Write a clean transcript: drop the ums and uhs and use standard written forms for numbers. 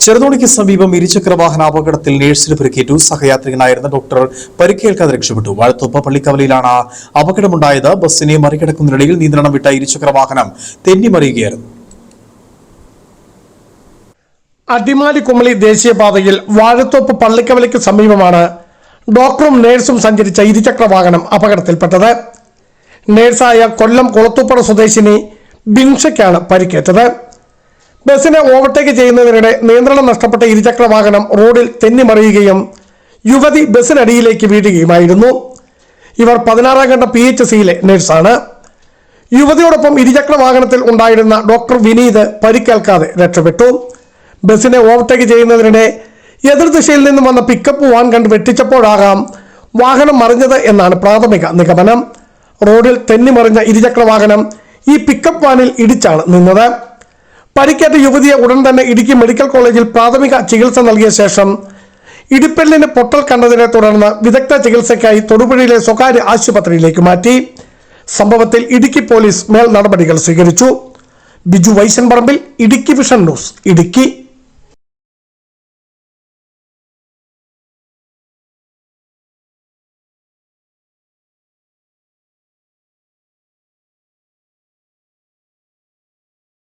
ചെറുതോണിക്ക് സമീപം ഇരുചക്ര വാഹന അപകടത്തിൽ നേഴ്സിന് പരിക്കേറ്റു. സഹയാത്രികനായിരുന്ന ഡോക്ടർ പരിക്കേൽക്കാതെ രക്ഷപ്പെട്ടു. വാഴത്തോപ്പ് പള്ളിക്കവലയിലാണ് അപകടമുണ്ടായത്. ബസ്സിനെ മറികടക്കുന്നതിനിടയിൽ നിയന്ത്രണം വിട്ട ഇരുചക്ര വാഹനം തെന്നിമറിയുകയായിരുന്നു. അടിമാലി കുമളി ദേശീയപാതയിൽ വാഴത്തോപ്പ് പള്ളിക്കവലയ്ക്ക് സമീപമാണ് ഡോക്ടറും നേഴ്സും സഞ്ചരിച്ച ഇരുചക്ര വാഹനം അപകടത്തിൽപ്പെട്ടത്. നേഴ്സായ കൊല്ലം കുളത്തൂപ്പുഴ സ്വദേശിനി ബിൻഷയ്ക്കാണ് പരിക്കേറ്റത്. ബസ്സിനെ ഓവർടേക്ക് ചെയ്യുന്നതിനിടെ നിയന്ത്രണം നഷ്ടപ്പെട്ട ഇരുചക്ര വാഹനം റോഡിൽ തെന്നിമറിയുകയും യുവതി ബസ്സിനടിയിലേക്ക് വീഴുകയുമായിരുന്നു. ഇവർ 16-ാം ഘട്ട PHCയിലെ നേഴ്സാണ്. യുവതിയോടൊപ്പം ഇരുചക്ര വാഹനത്തിൽ ഉണ്ടായിരുന്ന ഡോക്ടർ വിനീത് പരിക്കേൽക്കാതെ രക്ഷപ്പെട്ടു. ബസ്സിനെ ഓവർടേക്ക് ചെയ്യുന്നതിനിടെ എതിർദിശയിൽ നിന്നും വന്ന പിക്കപ്പ് വാൻ കണ്ട് വെട്ടിച്ചപ്പോഴാകാം വാഹനം മറിഞ്ഞത് എന്നാണ് പ്രാഥമിക നിഗമനം. റോഡിൽ തെന്നിമറിഞ്ഞ ഇരുചക്ര വാഹനം ഈ പിക്കപ്പ് വാനിൽ ഇടിച്ചാണ് നിന്നത്. പരിക്കേറ്റ യുവതിയെ ഉടൻ തന്നെ ഇടുക്കി മെഡിക്കൽ കോളേജിൽ പ്രാഥമിക ചികിത്സ നൽകിയ ശേഷം ഇടുപ്പെല്ലിന് പൊട്ടൽ കണ്ടതിനെ തുടർന്ന് വിദഗ്ധ ചികിത്സയ്ക്കായി തൊടുപുഴയിലെ സ്വകാര്യ ആശുപത്രിയിലേക്ക് മാറ്റി. സംഭവത്തിൽ ഇടുക്കി പോലീസ് മേൽ നടപടികൾ സ്വീകരിച്ചു. ബിജു വൈശൻ പറമ്പിൽ, ഇടുക്കി വിഷൻ ന്യൂസ്, ഇടുക്കി.